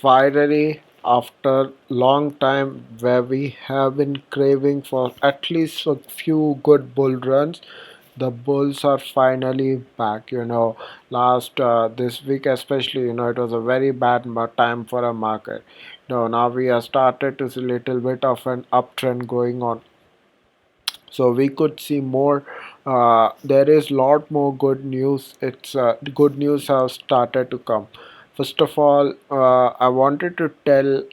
Finally, after long time where we have been craving for at least a few good bull runs, the bulls are finally back. Last this week especially, it was a very bad time for a market. Now we have started to see a little bit of an uptrend going on, so we could see more. There is lot more good news. It's good news have started to come. First of all, I wanted to tell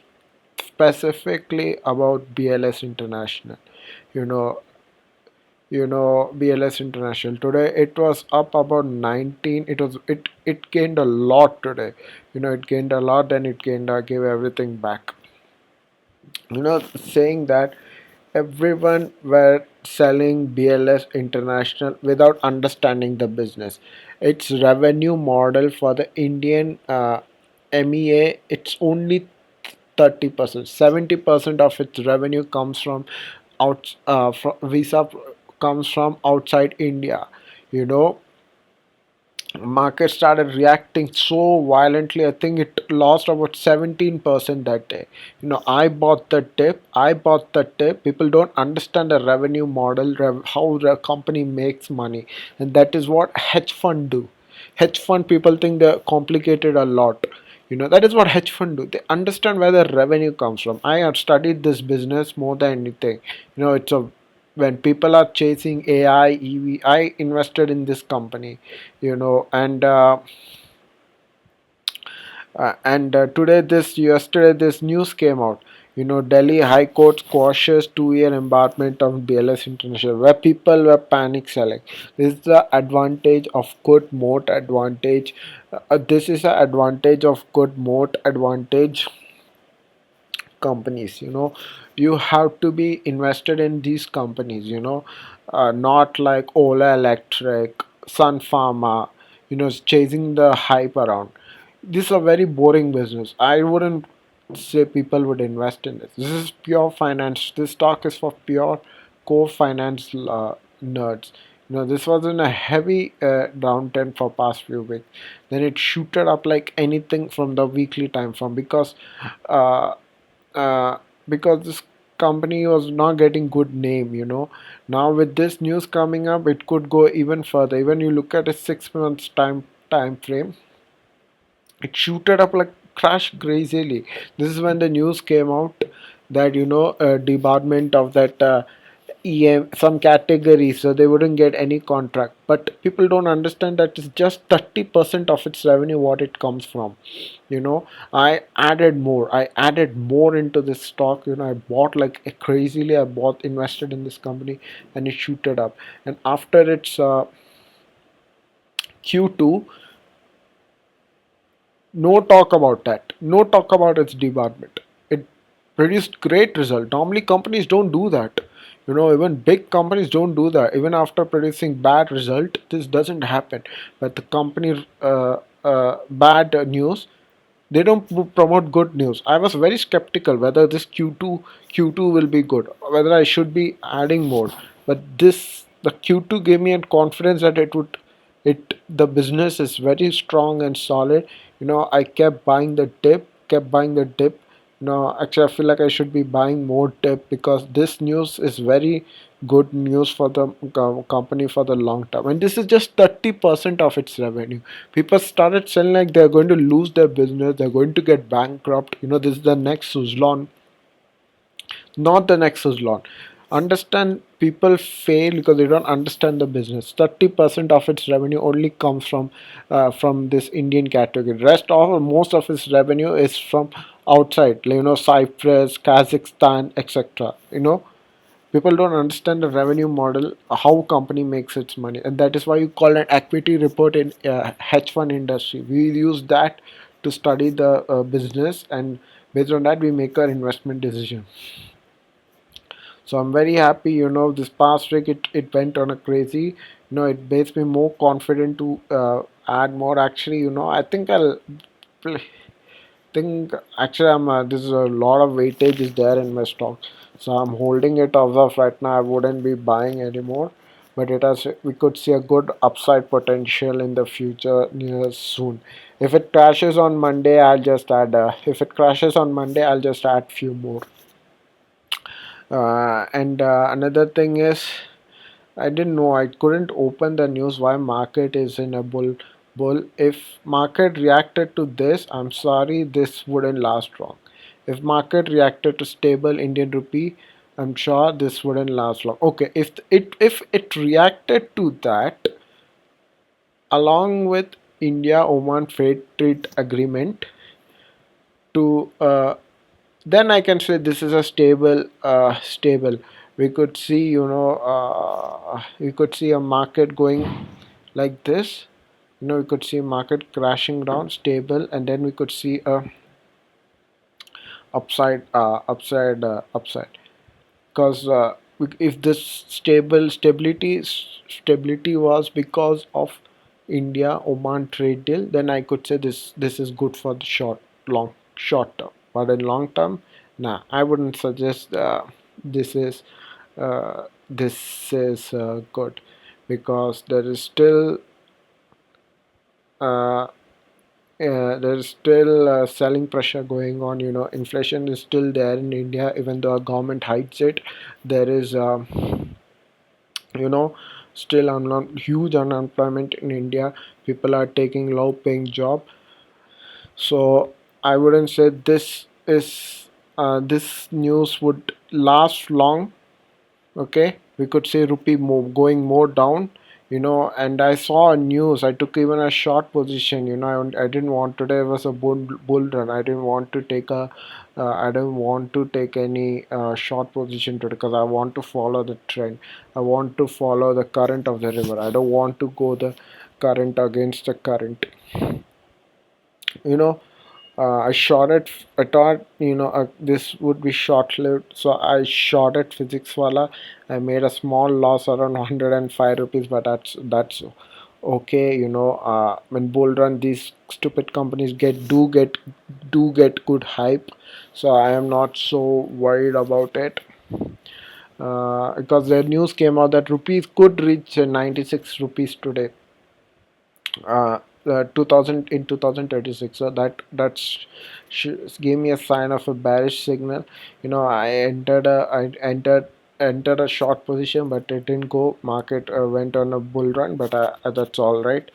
specifically about BLS International. you know BLS International today, it was up about 19. It gained a lot today. It gained a lot, then it gained gave everything back. Saying that everyone were selling BLS International without understanding the business. Its revenue model for the Indian MEA, it's only 30%. 70% of its revenue comes from visa comes from outside India. You know, market started reacting so violently. I think it lost about 17% that day. I bought the tip. People don't understand the revenue model, how the company makes money, and that is what hedge fund do. Hedge fund people think they're complicated a lot. That is what hedge fund do. They understand where the revenue comes from. I have studied this business more than anything. It's a when people are chasing AI, EV, I invested in this company, and yesterday, this news came out. Delhi High Court squashes 2-year embarment of BLS International, where people were panic selling. This is the advantage of good moat advantage. This is the advantage of good moat advantage companies. You have to be invested in these companies. Not like Ola Electric, Sun Pharma, chasing the hype around. This is a very boring business. I wouldn't say people would invest in this is pure finance. This stock is for pure core finance nerds. This was in a heavy downturn for past few weeks. Then it shooted up like anything from the weekly time frame, uh, uh, because this company was not getting good name. Now with this news coming up, it could go even further. Even you look at a 6 months time frame, it shooted up like crashed crazily. This is when the news came out that debarment of that some categories, so they wouldn't get any contract. But people don't understand that it's just 30% of its revenue what it comes from. I added more into this stock. I bought like crazily. I bought invested in this company, and it shooted up. And after its Q2, no talk about that. No talk about its debarment. It produced great result. Normally companies don't do that. Even big companies don't do that. Even after producing bad result, this doesn't happen. But the company bad news, they don't promote good news. I was very skeptical whether this Q2 will be good, whether I should be adding more. But the Q2 gave me a confidence that the business is very strong and solid. I kept buying the dip. Actually, I feel like I should be buying more dip, because this news is very good news for the company for the long term. And this is just 30% of its revenue. People started selling like they're going to lose their business, they're going to get bankrupt. This is the next Suzlon, not the next Suzlon. Understand, people fail because they don't understand the business. 30% of its revenue only comes from this Indian category. Rest of most of its revenue is from outside, Cyprus, Kazakhstan, etc. People don't understand the revenue model, how company makes its money, and that is why you call an equity report in hedge fund industry. We use that to study the business, and based on that we make our investment decision. So I'm very happy. This past week it went on a crazy. It makes me more confident to add more. Actually, I think I'll play, think actually I'm this is a lot of weightage is there in my stock, so I'm holding it as of right now. I wouldn't be buying anymore. but it has we could see a good upside potential in the future near soon. If it crashes on Monday, if it crashes on Monday, I'll just add few more. And Another thing is, I didn't know. I couldn't open the news why market is in a bull. If market reacted to this, I'm sorry, this wouldn't last long. If market reacted to stable Indian rupee, I'm sure this wouldn't last long. Okay, if it reacted to that along with India Oman trade agreement to then I can say this is a stable. We could see, we could see a market going like this. We could see market crashing down, stable, and then we could see a upside. Because if this stability was because of India Oman trade deal, then I could say this is good for the short term. But in long term, nah, I wouldn't suggest this is good, because uh, there is still selling pressure going on. Inflation is still there in India, even though our government hides it. There is, you know, still huge unemployment in India. People are taking low-paying job. So I wouldn't say this news would last long. Okay, we could say rupee going more down. And I saw a news, I took even a short position. I didn't want, today was a bull run. I didn't want to take a I don't want to take any short position today, because I want to follow the trend. I want to follow the current of the river. I don't want to go the current against the current. you know I shot it. I thought, this would be short lived, so I shot at physics wala. I made a small loss around 105 rupees, but that's okay. When bull run, these stupid companies get good hype, so I am not so worried about it. Because the news came out that rupees could reach 96 rupees today, uh, 2000 in 2036. So gave me a sign of a bearish signal. I entered a short position, but it didn't go. Market went on a bull run, but that's all right.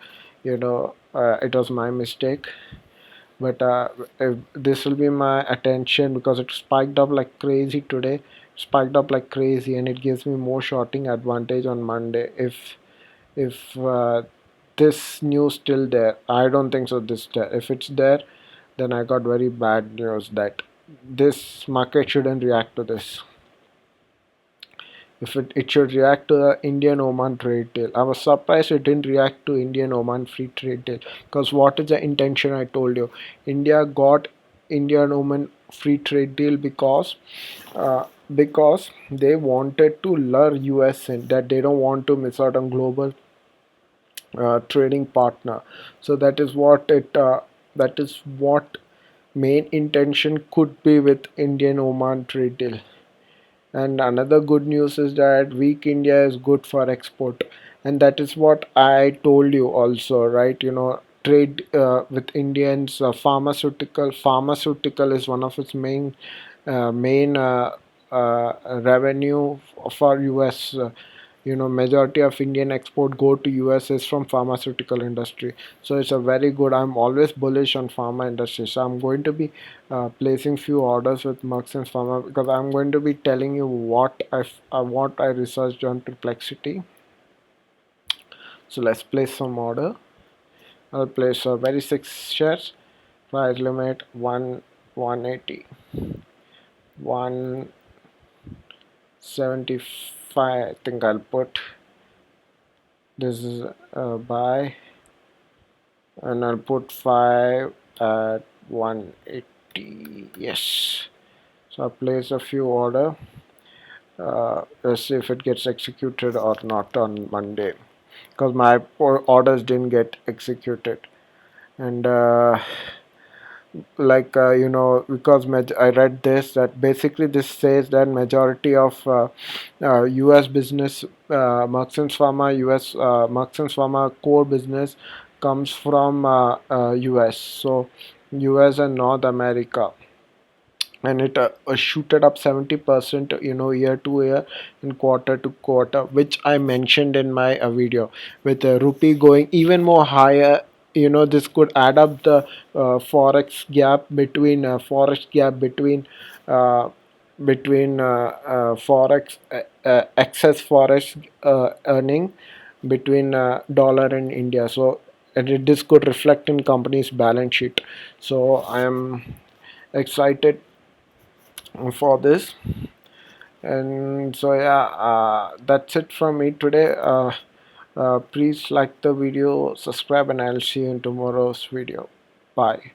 It was my mistake. But this will be my attention, because it spiked up like crazy today. Spiked up like crazy, and it gives me more shorting advantage on Monday if this news still there. I don't think so. This there. If it's there, then I got very bad news that this market shouldn't react to this. If it should react to the Indian Oman trade deal. I was surprised it didn't react to Indian Oman free trade deal, because what is the intention? I told you, India got Indian Oman free trade deal because they wanted to lure US in, that they don't want to miss out on global trading partner. So that is what main intention could be with Indian Oman trade deal. And another good news is that weak India is good for export, and that is what I told you also, right? Trade with Indians. Pharmaceutical is one of its main revenue for US. Majority of Indian export go to US is from pharmaceutical industry. So it's a very good. I'm always bullish on pharma industry. So I'm going to be placing few orders with Merck and Pharma, because I'm going to be telling you what I researched on Perplexity. So let's place some order. I'll place a very 6 shares. Price limit 180, 175. I think I'll put this is buy, and I'll put 5 at 180. Yes. So I place a few order. Let's see if it gets executed or not on Monday, because my orders didn't get executed. And because I read this, that basically this says that majority of US business, Merck and Pharma US Merck and Pharma core business comes from US. So US and North America, and it shooted up 70%, year to year and quarter to quarter, which I mentioned in my video. With the rupee going even more higher, this could add up the forex gap uh, forex excess forex earning between dollar and India. So this could reflect in company's balance sheet. So I am excited for this. And so yeah, that's it from me today. Please like the video, subscribe, and I'll see you in tomorrow's video. Bye.